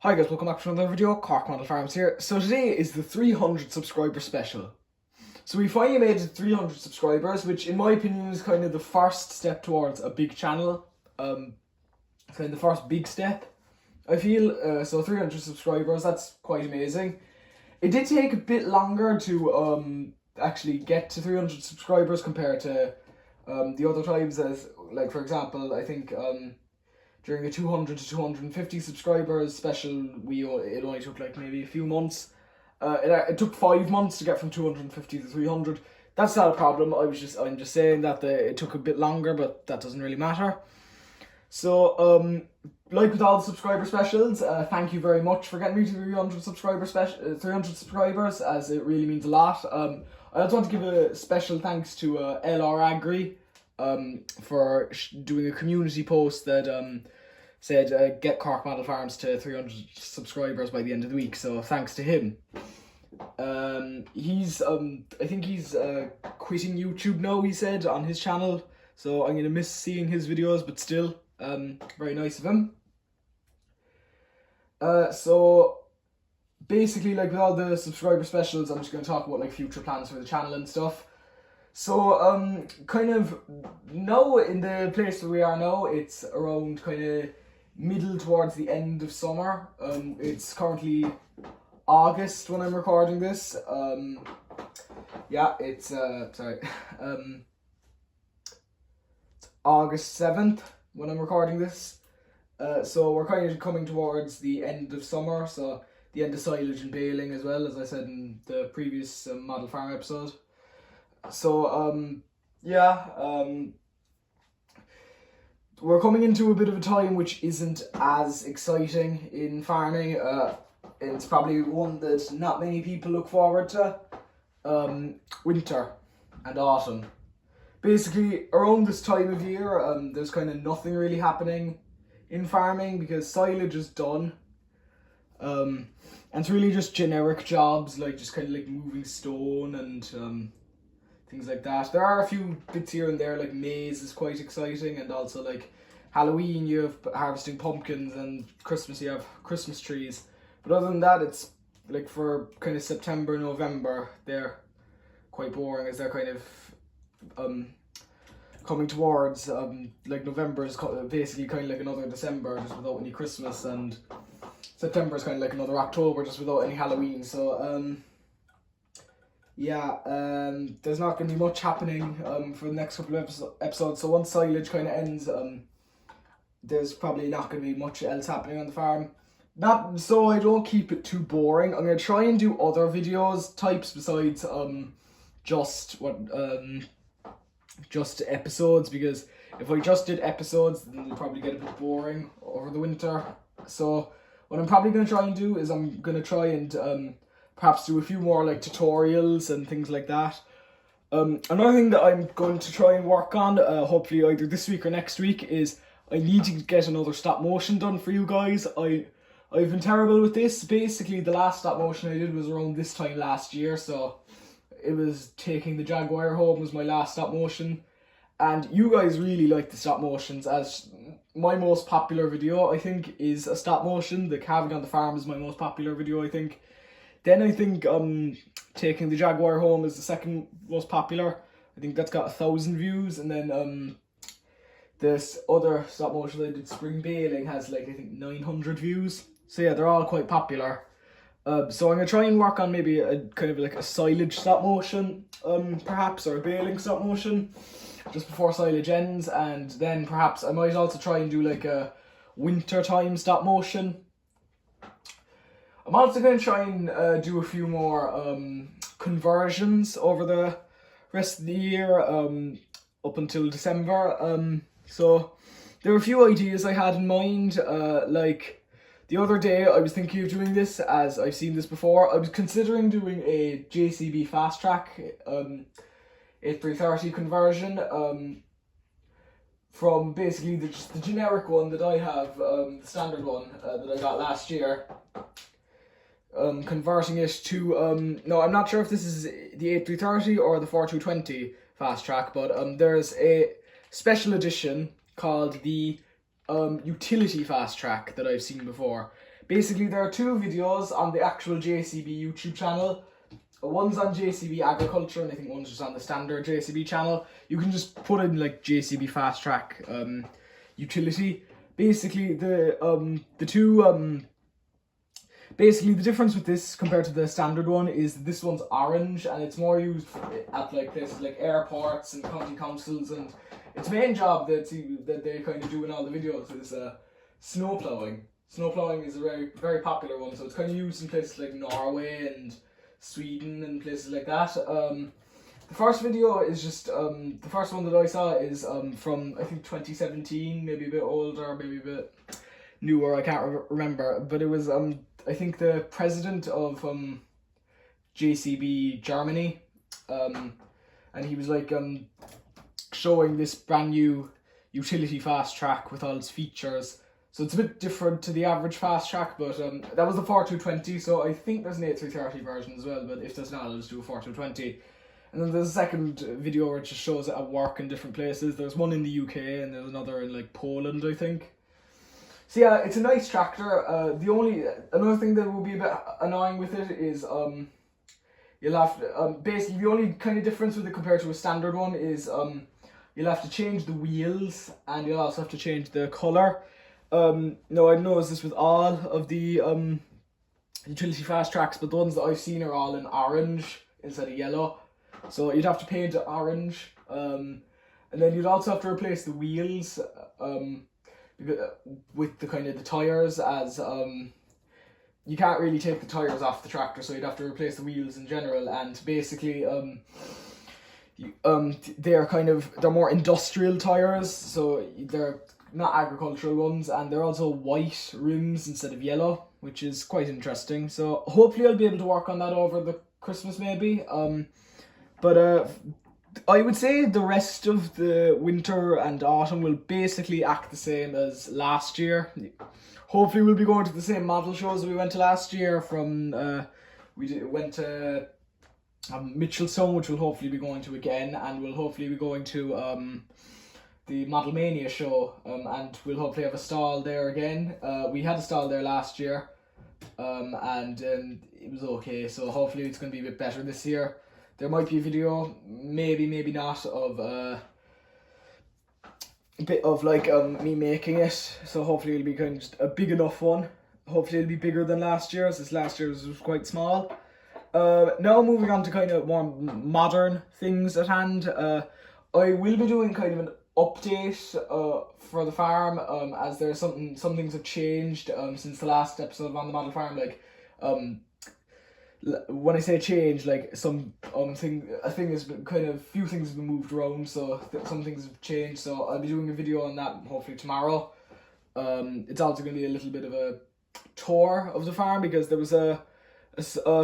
Hi guys, welcome back to another video. Corkmodelfarms here. So today is the 300 subscriber special. So we finally made it 300 subscribers, which in my opinion is kind of the first step towards a big channel. It's kind of the first big step, I feel. So 300 subscribers, that's quite amazing. It did take a bit longer to actually get to 300 subscribers compared to the other times, as like for example, I think during the 200 to 250 subscribers special, it only took like maybe a few months. It took 5 months to get from 250 to 300. That's not a problem. I'm just saying that it took a bit longer, but that doesn't really matter. So like with all the subscriber specials, thank you very much for getting me to 300 subscribers, as it really means a lot. I also want to give a special thanks to LR Agri for doing a community post that said get Corkmodelfarms to 300 subscribers by the end of the week. So thanks to him. I think he's quitting YouTube now, he said on his channel. So I'm gonna miss seeing his videos, but still, very nice of him. So basically, like with all the subscriber specials, I'm just gonna talk about like future plans for the channel and stuff. So kind of now in the place where we are now, it's around kind of middle towards the end of summer. It's currently August when I'm recording this. Yeah, it's sorry. It's August 7th when I'm recording this. So we're kind of coming towards the end of summer, so the end of silage and baling as well, as I said in the previous model farm episode. So we're coming into a bit of a time which isn't as exciting in farming. It's probably one that not many people look forward to. Winter and autumn. Basically, around this time of year, there's kind of nothing really happening in farming because silage is done. And it's really just generic jobs, like just kind of like moving stone and things like that. There are a few bits here and there, like maize is quite exciting, and also like Halloween you have harvesting pumpkins, and Christmas you have Christmas trees. But other than that, it's like for kind of September, November, they're quite boring, as they're kind of coming towards like November is basically kind of like another December just without any Christmas, and September is kind of like another October just without any Halloween. So there's not going to be much happening for the next couple of episodes. So once silage kind of ends, there's probably not going to be much else happening on the farm. Not so I don't keep it too boring. I'm going to try and do other videos types besides just episodes, because if I just did episodes, then it'll probably get a bit boring over the winter. So what I'm probably going to try and do is I'm going to try and perhaps do a few more like tutorials and things like that. Another thing that I'm going to try and work on, hopefully either this week or next week, is I need to get another stop motion done for you guys. I've been terrible with this. Basically, the last stop motion I did was around this time last year, so it was taking the Jaguar home was my last stop motion. And you guys really like the stop motions, as my most popular video, I think, is a stop motion. The calving on the farm is my most popular video, I think. Then I think taking the Jaguar home is the second most popular. I think that's got 1,000 views. And then this other stop motion I did, spring baling, has like I think 900 views. So yeah, they're all quite popular. So I'm gonna try and work on maybe a kind of like a silage stop motion, perhaps, or a baling stop motion, just before silage ends, and then perhaps I might also try and do like a winter time stop motion. I'm also going to try and do a few more conversions over the rest of the year, up until December. So there were a few ideas I had in mind. Like the other day I was thinking of doing this, as I've seen this before. I was considering doing a JCB fast track 8330 conversion from basically just the generic one that I have, the standard one that I got last year. Converting it to no, I'm not sure if this is the 8330 or the 4220 fast track, but there's a special edition called the utility fast track that I've seen before. basically there are two videos on the actual JCB YouTube channel. One's on JCB Agriculture, and I think one's just on the standard JCB channel. You can just put in like JCB Fast Track utility. Basically, the difference with this compared to the standard one is this one's orange, and it's more used at like places like airports and county councils, and its main job that they kind of do in all the videos is snow ploughing. Snow ploughing is a very, very popular one, so it's kind of used in places like Norway and Sweden and places like that. The first video is just the first one that I saw is from I think 2017, maybe a bit older, maybe a bit newer. I can't remember, but it was I think the president of JCB Germany, and he was like showing this brand new utility fast track with all its features. So it's a bit different to the average fast track, but that was the 4220, so I think there's an 8330 version as well, but if there's not, I'll just do a 4220. And then there's a second video where it just shows it at work in different places. There's one in the UK and there's another in like Poland, I think. So yeah, it's a nice tractor. Another thing that will be a bit annoying with it is you'll have to, basically the only kind of difference with it compared to a standard one is you'll have to change the wheels, and you'll also have to change the colour. No, I've noticed this with all of the utility fast tracks, but the ones that I've seen are all in orange instead of yellow. So you'd have to paint it orange, and then you'd also have to replace the wheels with the kind of the tyres, as you can't really take the tyres off the tractor, so you'd have to replace the wheels in general. And basically they're more industrial tyres, so they're not agricultural ones, and they're also white rims instead of yellow, which is quite interesting. So hopefully I'll be able to work on that over the Christmas maybe. But I would say the rest of the winter and autumn will basically act the same as last year. Hopefully we'll be going to the same model shows we went to last year. Went to Mitchelstown, which we'll hopefully be going to again, and we'll hopefully be going to the Model Mania show, and we'll hopefully have a stall there again. We had a stall there last year, and it was okay, so hopefully it's going to be a bit better this year. There might be a video, maybe not, of a bit of like me making it, so hopefully it'll be kind of just a big enough one. Hopefully it'll be bigger than last year, since last year was quite small. Now moving on to kind of more modern things at hand. I will be doing kind of an update for the farm, as there's some things have changed since the last episode on the model farm. Like when I say change, like some a thing has been kind of, few things have been moved around, so some things have changed. So I'll be doing a video on that hopefully tomorrow. It's also going to be a little bit of a tour of the farm, because there was a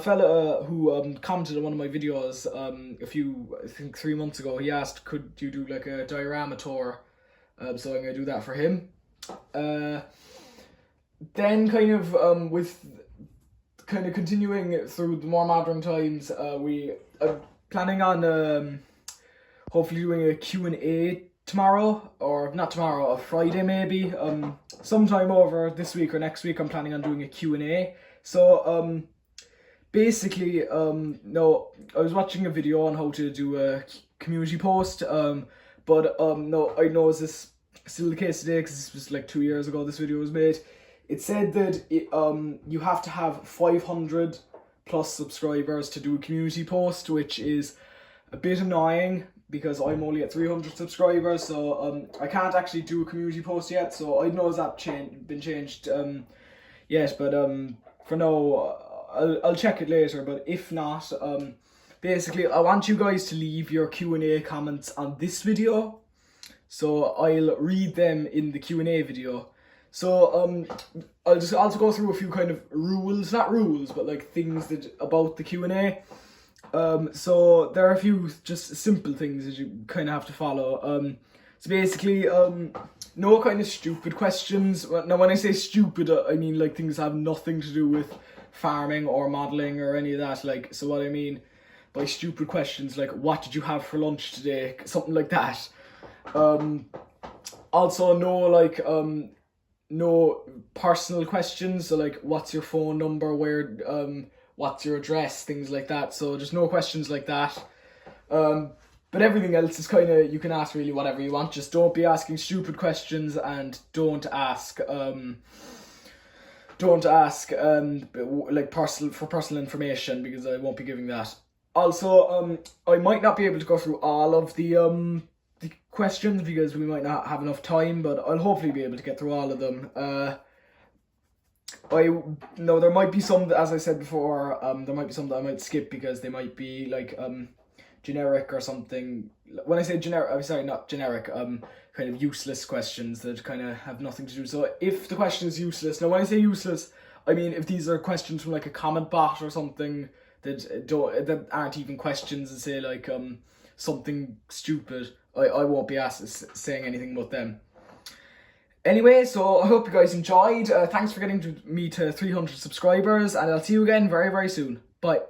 fella who commented on one of my videos I think 3 months ago. He asked, could you do like a diorama tour? So I'm going to do that for him. Then kind of with kind of continuing through the more modern times, we are planning on hopefully doing a Q&A tomorrow, or not tomorrow, a Friday maybe. Sometime over this week or next week I'm planning on doing a Q&A. So basically, no, I was watching a video on how to do a community post, but no, I know is this still the case today, because this was like 2 years ago this video was made. It said that you have to have 500 plus subscribers to do a community post, which is a bit annoying because I'm only at 300 subscribers, so I can't actually do a community post yet. So I know that's been changed yet, but for now I'll check it later. But if not, basically I want you guys to leave your Q&A comments on this video, so I'll read them in the Q&A video. So I'll just also go through a few kind of rules, not rules, but like things that about the Q&A. So there are a few just simple things that you kind of have to follow. So basically, no kind of stupid questions. Now when I say stupid, I mean like things that have nothing to do with farming or modelling or any of that. Like, so what I mean by stupid questions, like what did you have for lunch today? Something like that. Also no like no personal questions, so like what's your phone number, where what's your address, things like that. So just no questions like that. But everything else is kind of, you can ask really whatever you want. Just don't be asking stupid questions, and don't ask like personal information, because I won't be giving that. Also, I might not be able to go through all of the questions because we might not have enough time, but I'll hopefully be able to get through all of them. There might be some, as I said before, there might be some that I might skip because they might be like generic or something. When I say generic, I'm sorry, not generic, kind of useless questions that kind of have nothing to do. So if the question is useless, now when I say useless, I mean if these are questions from like a comment bot or something that aren't even questions, and say like something stupid, I won't be saying anything about them. Anyway, so I hope you guys enjoyed. Thanks for getting me to 300 subscribers, and I'll see you again very, very soon. Bye.